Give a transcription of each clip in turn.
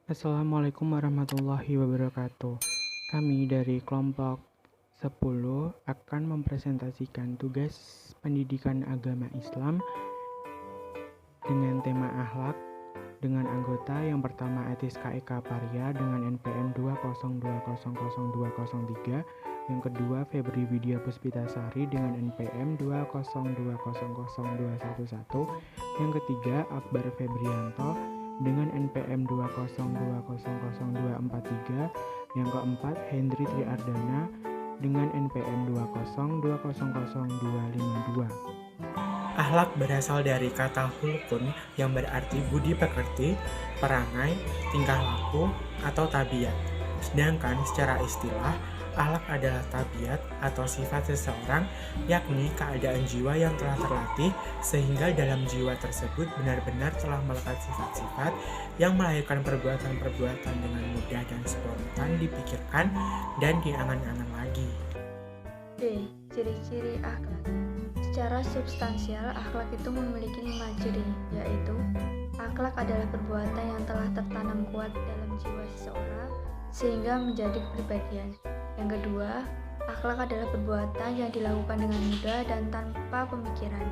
Assalamualaikum warahmatullahi wabarakatuh. Kami dari kelompok 10 akan mempresentasikan tugas pendidikan agama Islam dengan tema akhlak dengan anggota yang pertama Etis KEK Parya dengan NPM 202002003, yang kedua Febri Widya Puspitasari dengan NPM 202000211, yang ketiga Akbar Febrianto dengan NPM 202000243, yang keempat Hendri Triardana dengan NPM 202000252. Akhlak berasal dari kata hulkun yang berarti budi pekerti, perangai, tingkah laku, atau tabiat. Sedangkan secara istilah, akhlak adalah tabiat atau sifat seseorang, yakni keadaan jiwa yang telah terlatih sehingga dalam jiwa tersebut benar-benar telah melekat sifat-sifat yang melahirkan perbuatan-perbuatan dengan mudah dan spontan dipikirkan dan diangan-angan lagi. D. Ciri-ciri akhlak. Secara substansial, akhlak itu memiliki 5 ciri, yaitu akhlak adalah perbuatan yang telah tertanam kuat dalam jiwa seseorang sehingga menjadi kepribadian. Yang kedua, akhlak adalah perbuatan yang dilakukan dengan mudah dan tanpa pemikiran.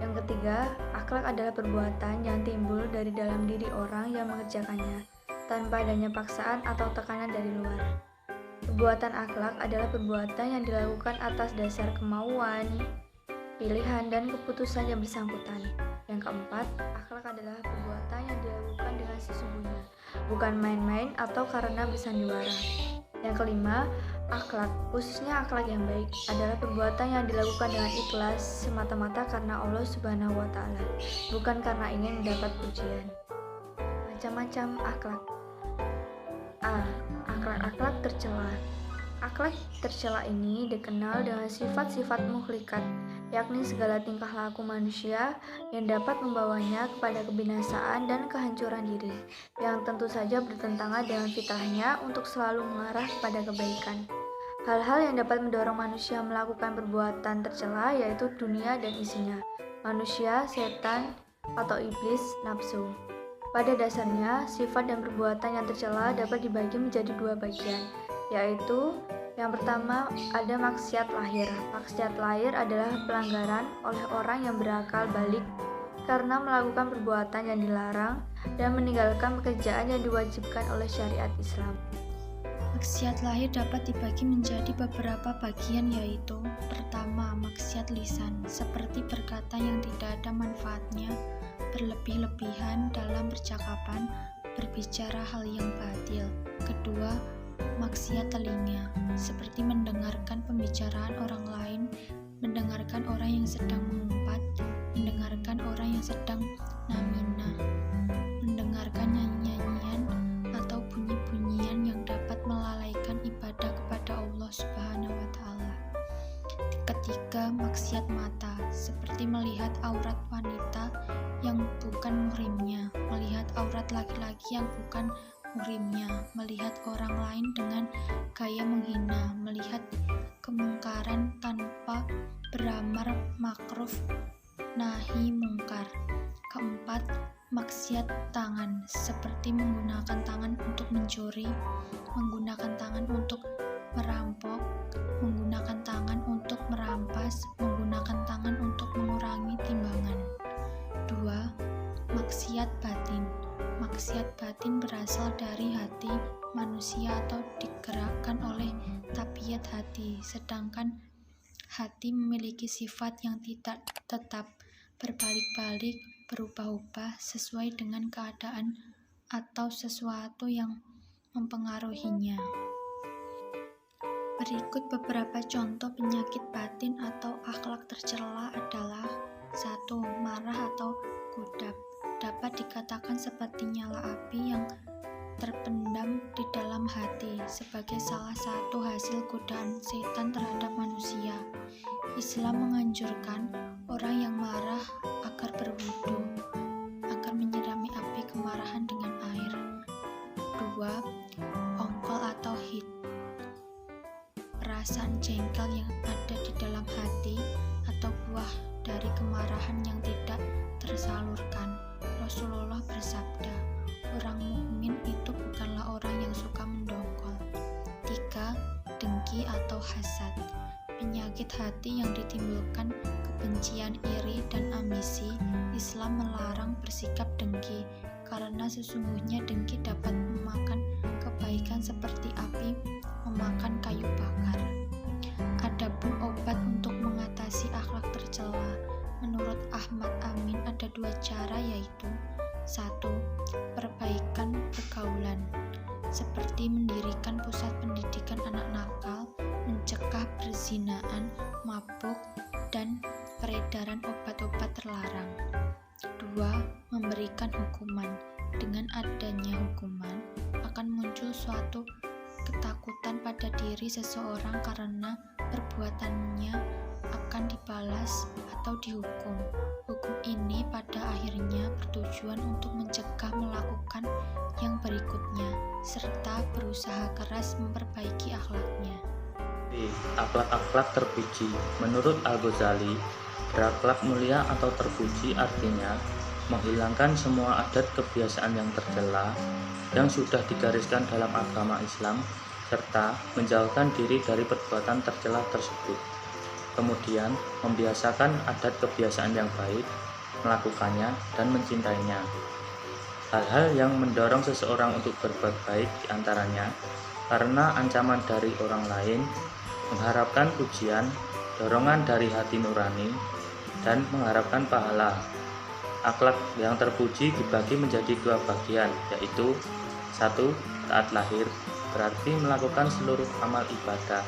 Yang ketiga, akhlak adalah perbuatan yang timbul dari dalam diri orang yang mengerjakannya, tanpa adanya paksaan atau tekanan dari luar. Perbuatan akhlak adalah perbuatan yang dilakukan atas dasar kemauan, pilihan, dan keputusan yang bersangkutan. Yang keempat, akhlak adalah perbuatan yang dilakukan dengan sesungguhnya, bukan main-main atau karena bersandiwara. Yang kelima, akhlak, khususnya akhlak yang baik, adalah perbuatan yang dilakukan dengan ikhlas semata-mata karena Allah Subhanahu wa Ta'ala, bukan karena ingin mendapat pujian. Macam-macam akhlak. A. Akhlak-akhlak tercela. Akhlak tercela ini dikenal dengan sifat-sifat muhlikat, yakni segala tingkah laku manusia yang dapat membawanya kepada kebinasaan dan kehancuran diri, yang tentu saja bertentangan dengan fitrahnya untuk selalu mengarah kepada kebaikan. Hal-hal yang dapat mendorong manusia melakukan perbuatan tercela yaitu dunia dan isinya, manusia, setan, atau iblis, nafsu. Pada dasarnya, sifat dan perbuatan yang tercela dapat dibagi menjadi 2 bagian, yaitu yang pertama ada maksiat lahir. Maksiat lahir adalah pelanggaran oleh orang yang berakal balik karena melakukan perbuatan yang dilarang dan meninggalkan pekerjaan yang diwajibkan oleh syariat Islam. Maksiat lahir dapat dibagi menjadi beberapa bagian, yaitu pertama, maksiat lisan, seperti berkata yang tidak ada manfaatnya, berlebih-lebihan dalam percakapan, berbicara hal yang batil. Kedua, maksiat telinga, seperti mendengarkan pembicaraan orang lain, mendengarkan orang yang sedang mengumpat, mendengarkan orang yang sedang namina, mendengarkan nyanyian atau bunyi-bunyian yang dapat melalaikan ibadah kepada Allah Subhanahu wa Ta'ala. Ketiga, maksiat mata, seperti melihat aurat wanita yang bukan muhrimnya, melihat aurat laki-laki yang bukan muhrimnya, melihat orang lain dengan gaya menghina, melihat kemungkaran tanpa beramar makruf nahi mungkar. Keempat, maksiat tangan, seperti menggunakan tangan untuk mencuri, menggunakan tangan untuk merampok, menggunakan tangan untuk merampas, menggunakan tangan untuk mengurangi timbangan. 2. Maksiat batin. Maksiat batin berasal dari hati manusia atau digerakkan oleh tabiat hati, sedangkan hati memiliki sifat yang tidak tetap, berbalik-balik, berubah-ubah sesuai dengan keadaan atau sesuatu yang mempengaruhinya. Berikut beberapa contoh penyakit batin atau akhlak tercela adalah 1. Marah atau godab. Dapat dikatakan seperti nyala api yang terpendam di dalam hati sebagai salah satu hasil godaan setan terhadap manusia. Islam menganjurkan orang yang marah agar berwudu, agar menyirami api kemarahan dengan air. 2. Ongkol atau hid, perasaan jengkel yang ada di dalam hati atau buah dari kemarahan yang tidak tersalurkan. Rasulullah bersabda, orang mukmin sakit hati yang ditimbulkan kebencian, iri, dan ambisi, Islam melarang bersikap dengki, karena sesungguhnya dengki dapat memakan kebaikan seperti api memakan kayu bakar. Adapun obat untuk mengatasi akhlak tercela, menurut Ahmad Amin ada 2 cara, yaitu 1. Perbaikan pergaulan, seperti mendirikan pusat pendidikan anak nakal, mencegah perzinaan, mabuk, dan peredaran obat-obat terlarang. 2. Memberikan hukuman. Dengan adanya hukuman, akan muncul suatu ketakutan pada diri seseorang karena perbuatannya akan dibalas atau dihukum. Hukum ini pada akhirnya bertujuan untuk mencegah melakukan yang berikutnya, serta berusaha keras memperbaiki akhlaknya. Akhlak-akhlak terpuji. Menurut Al-Ghazali, berakhlak mulia atau terpuji artinya menghilangkan semua adat kebiasaan yang tercela yang sudah digariskan dalam agama Islam, serta menjauhkan diri dari perbuatan tercela tersebut. Kemudian membiasakan adat kebiasaan yang baik, melakukannya dan mencintainya. Hal-hal yang mendorong seseorang untuk berbuat baik diantaranya karena ancaman dari orang lain, mengharapkan pujian, dorongan dari hati nurani, dan mengharapkan pahala. Akhlak yang terpuji dibagi menjadi 2 bagian, yaitu 1. Taat lahir, berarti melakukan seluruh amal ibadah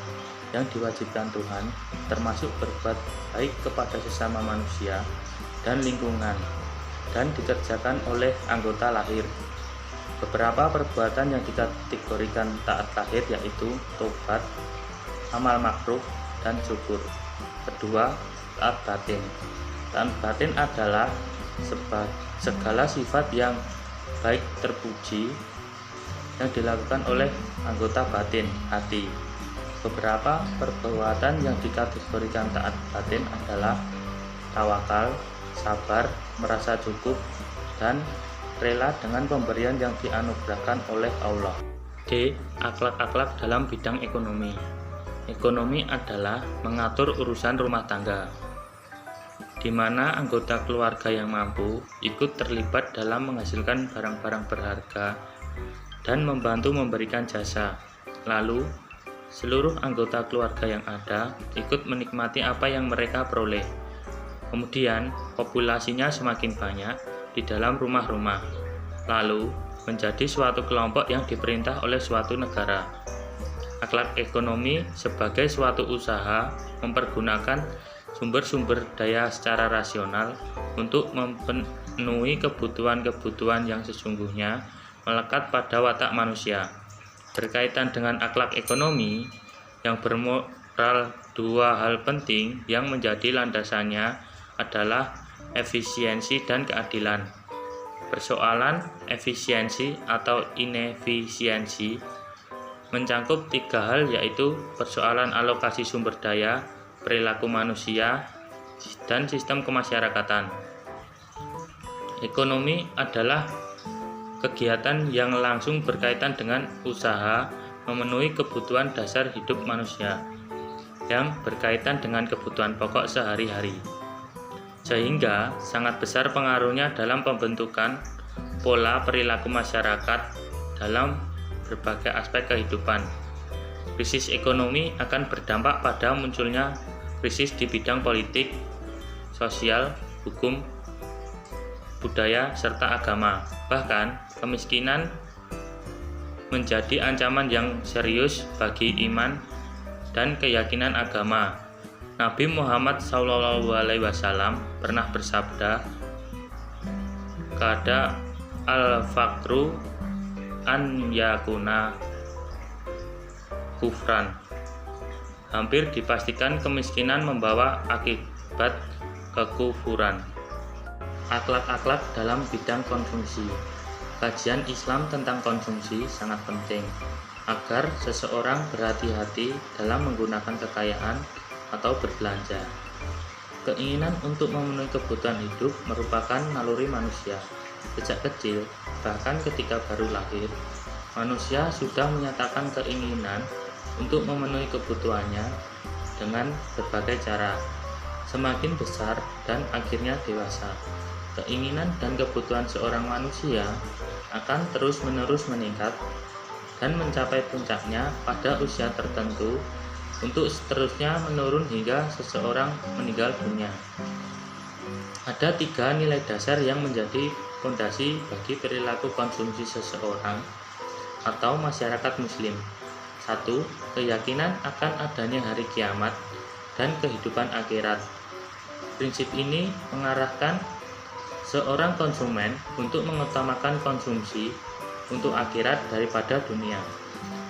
yang diwajibkan Tuhan, termasuk berbuat baik kepada sesama manusia dan lingkungan, dan dikerjakan oleh anggota lahir. Beberapa perbuatan yang dikategorikan taat lahir yaitu tobat, amal makruh, dan syukur. Kedua, taat batin. Taat batin adalah segala sifat yang baik terpuji yang dilakukan oleh anggota batin, hati. Beberapa perbuatan yang dikategorikan taat batin adalah tawakal, sabar, merasa cukup, dan rela dengan pemberian yang dianugerahkan oleh Allah. D. Akhlak-akhlak dalam bidang ekonomi. Ekonomi adalah mengatur urusan rumah tangga, di mana anggota keluarga yang mampu ikut terlibat dalam menghasilkan barang-barang berharga dan membantu memberikan jasa. Lalu, seluruh anggota keluarga yang ada ikut menikmati apa yang mereka peroleh. Kemudian, populasinya semakin banyak di dalam rumah-rumah, lalu menjadi suatu kelompok yang diperintah oleh suatu negara. Akhlak ekonomi sebagai suatu usaha mempergunakan sumber-sumber daya secara rasional untuk memenuhi kebutuhan-kebutuhan yang sesungguhnya melekat pada watak manusia. Berkaitan dengan akhlak ekonomi yang bermoral, 2 hal penting yang menjadi landasannya adalah efisiensi dan keadilan. Persoalan efisiensi atau inefisiensi mencangkup 3 hal, yaitu persoalan alokasi sumber daya, perilaku manusia, dan sistem kemasyarakatan. Ekonomi adalah kegiatan yang langsung berkaitan dengan usaha memenuhi kebutuhan dasar hidup manusia yang berkaitan dengan kebutuhan pokok sehari-hari, sehingga sangat besar pengaruhnya dalam pembentukan pola perilaku masyarakat dalam berbagai aspek kehidupan. Krisis ekonomi akan berdampak pada munculnya krisis di bidang politik, sosial, hukum, budaya, serta agama. Bahkan, kemiskinan menjadi ancaman yang serius bagi iman dan keyakinan agama. Nabi Muhammad SAW pernah bersabda, "Kada al-faqru an yakuna kufran." Hampir dipastikan kemiskinan membawa akibat kekufuran. Akhlak-akhlak dalam bidang konsumsi. Kajian Islam tentang konsumsi sangat penting agar seseorang berhati-hati dalam menggunakan kekayaan atau berbelanja. Keinginan untuk memenuhi kebutuhan hidup merupakan naluri manusia. Sejak kecil, bahkan ketika baru lahir, manusia sudah menyatakan keinginan untuk memenuhi kebutuhannya dengan berbagai cara, semakin besar dan akhirnya dewasa. Keinginan dan kebutuhan seorang manusia akan terus-menerus meningkat dan mencapai puncaknya pada usia tertentu untuk seterusnya menurun hingga seseorang meninggal dunia. Ada 3 nilai dasar yang menjadi fondasi bagi perilaku konsumsi seseorang atau masyarakat muslim. 1. Keyakinan akan adanya hari kiamat dan kehidupan akhirat. Prinsip ini mengarahkan seorang konsumen untuk mengutamakan konsumsi untuk akhirat daripada dunia,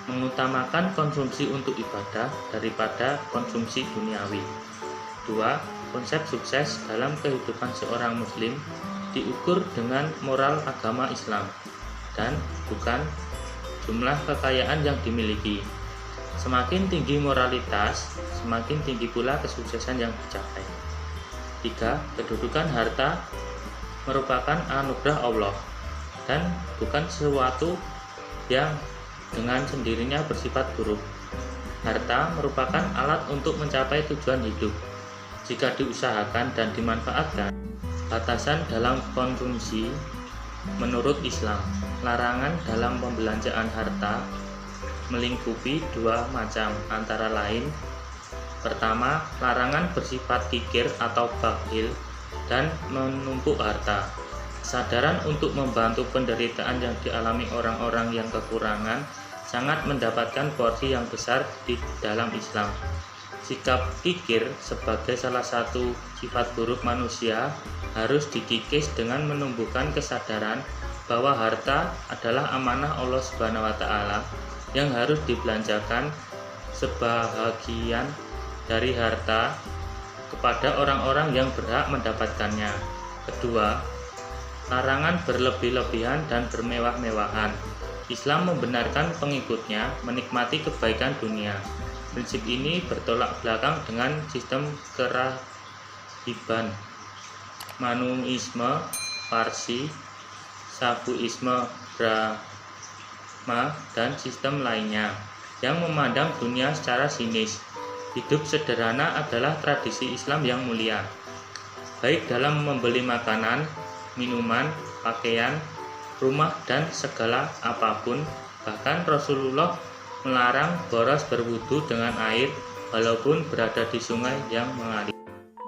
mengutamakan konsumsi untuk ibadah daripada konsumsi duniawi. 2. Konsep sukses dalam kehidupan seorang muslim diukur dengan moral agama Islam dan bukan jumlah kekayaan yang dimiliki. Semakin tinggi moralitas, semakin tinggi pula kesuksesan yang dicapai. 3. Kedudukan harta merupakan anugerah Allah dan bukan sesuatu yang dengan sendirinya bersifat buruk. Harta merupakan alat untuk mencapai tujuan hidup. Jika diusahakan dan dimanfaatkan, batasan dalam konsumsi menurut Islam, larangan dalam pembelanjaan harta melingkupi 2 macam, antara lain: pertama, larangan bersifat kikir atau bakhil dan menumpuk harta. Kesadaran untuk membantu penderitaan yang dialami orang-orang yang kekurangan sangat mendapatkan porsi yang besar di dalam Islam. Sikap kikir sebagai salah satu sifat buruk manusia harus dikikis dengan menumbuhkan kesadaran bahwa harta adalah amanah Allah Subhanahu wa Ta'ala yang harus dibelanjakan sebahagian dari harta kepada orang-orang yang berhak mendapatkannya. Kedua, larangan berlebih-lebihan dan bermewah-mewahan. Islam membenarkan pengikutnya menikmati kebaikan dunia. Prinsip ini bertolak belakang dengan sistem kerahiban, manuisme, Parsi, Sabuisme, Brahma, dan sistem lainnya yang memandang dunia secara sinis. Hidup sederhana adalah tradisi Islam yang mulia, baik dalam membeli makanan, minuman, pakaian, rumah, dan segala apapun. Bahkan Rasulullah melarang boros berwudu dengan air walaupun berada di sungai yang mengalir.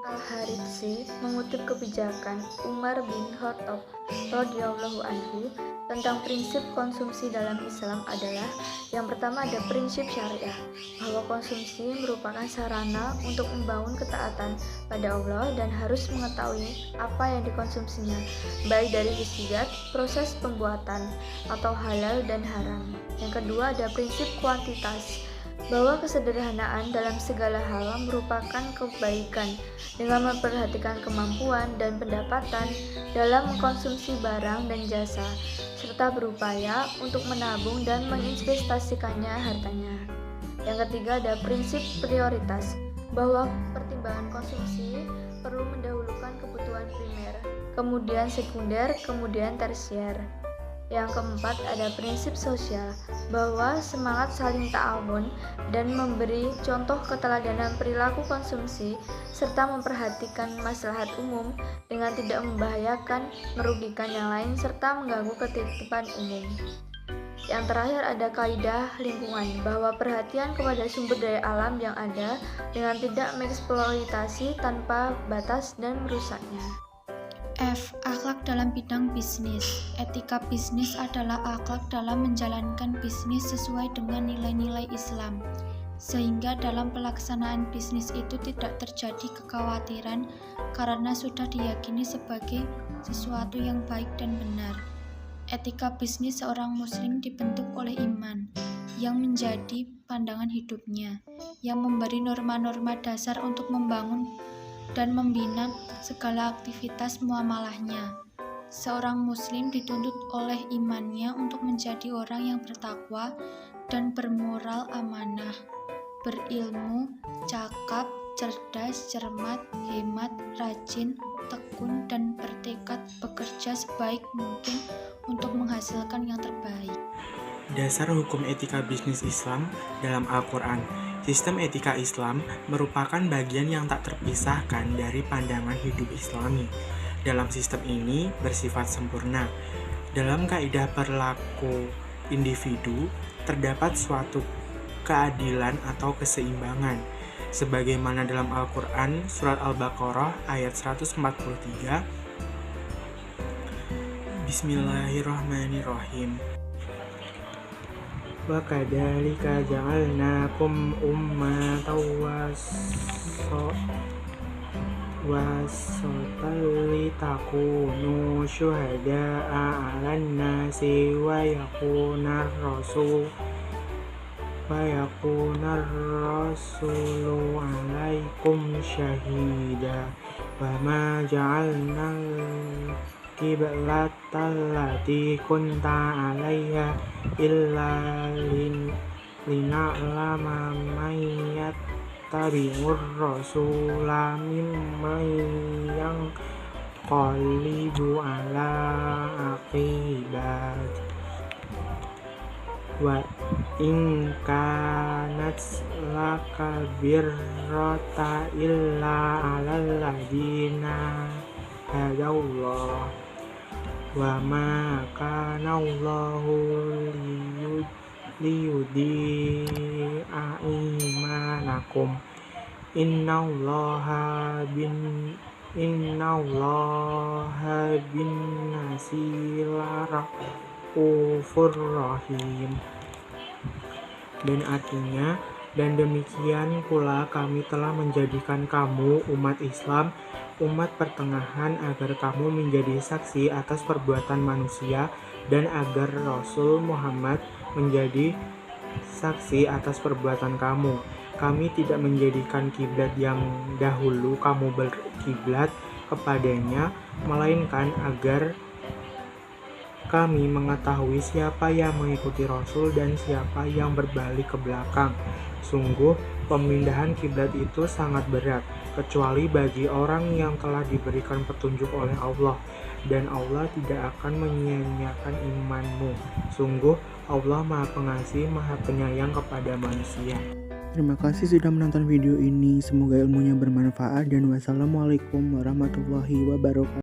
Al-Haritsi mengutip kebijakan Umar bin Khattab radhiyallahu anhu tentang prinsip konsumsi dalam Islam adalah: yang pertama ada prinsip syariah, bahwa konsumsi merupakan sarana untuk membangun ketaatan pada Allah dan harus mengetahui apa yang dikonsumsinya, baik dari hissiyat, proses pembuatan, atau halal dan haram. Yang kedua ada prinsip kuantitas, bahwa kesederhanaan dalam segala hal merupakan kebaikan dengan memperhatikan kemampuan dan pendapatan dalam mengkonsumsi barang dan jasa, serta berupaya untuk menabung dan menginvestasikannya hartanya. Yang ketiga ada prinsip prioritas, bahwa pertimbangan konsumsi perlu mendahulukan kebutuhan primer, kemudian sekunder, kemudian tersier. Yang keempat ada prinsip sosial, bahwa semangat saling ta'awun dan memberi contoh keteladanan perilaku konsumsi serta memperhatikan maslahat umum dengan tidak membahayakan, merugikan yang lain serta mengganggu ketertiban umum. Yang terakhir ada kaidah lingkungan, bahwa perhatian kepada sumber daya alam yang ada dengan tidak mengeksploitasi tanpa batas dan merusaknya. F. Akhlak dalam bidang bisnis. Etika bisnis adalah akhlak dalam menjalankan bisnis sesuai dengan nilai-nilai Islam, sehingga dalam pelaksanaan bisnis itu tidak terjadi kekhawatiran karena sudah diyakini sebagai sesuatu yang baik dan benar. Etika bisnis seorang muslim dibentuk oleh iman, yang menjadi pandangan hidupnya, yang memberi norma-norma dasar untuk membangun dan membina segala aktivitas muamalahnya. Seorang muslim dituntut oleh imannya untuk menjadi orang yang bertakwa dan bermoral amanah, berilmu, cakap, cerdas, cermat, hemat, rajin, tekun, dan bertekad bekerja sebaik mungkin untuk menghasilkan yang terbaik. Dasar hukum etika bisnis Islam dalam Al-Quran. Sistem etika Islam merupakan bagian yang tak terpisahkan dari pandangan hidup Islami. Dalam sistem ini bersifat sempurna. Dalam kaidah perilaku individu, terdapat suatu keadilan atau keseimbangan. Sebagaimana dalam Al-Quran, Surat Al-Baqarah ayat 143, Bismillahirrahmanirrahim. Wa kadzalika ja'alnakum ummatan wasatan litakunu syuhada'a 'alan nasi wa yakunar rasulu 'alaikum syahida wa ma ja'alnal qiblatal lati kunta 'alaiha illa lina'lama man yattabi'ur rasula mimman yanqalibu 'ala aqibat wa in kanat lakabirrata illa 'alal ladina hadallah wa ma kana Allahu liyudi'a imanakum innallaha bin nasi laraufur rahim. Dan artinya, dan demikian pula kami telah menjadikan kamu umat Islam, umat pertengahan, agar kamu menjadi saksi atas perbuatan manusia dan agar Rasul Muhammad menjadi saksi atas perbuatan kamu. Kami tidak menjadikan kiblat yang dahulu kamu berkiblat kepadanya, melainkan agar kami mengetahui siapa yang mengikuti Rasul dan siapa yang berbalik ke belakang. Sungguh, pemindahan kiblat itu sangat berat, kecuali bagi orang yang telah diberikan petunjuk oleh Allah, dan Allah tidak akan menyia-nyiakan imanmu. Sungguh, Allah Maha Pengasih, Maha Penyayang kepada manusia. Terima kasih sudah menonton video ini. Semoga ilmunya bermanfaat dan wassalamualaikum warahmatullahi wabarakatuh.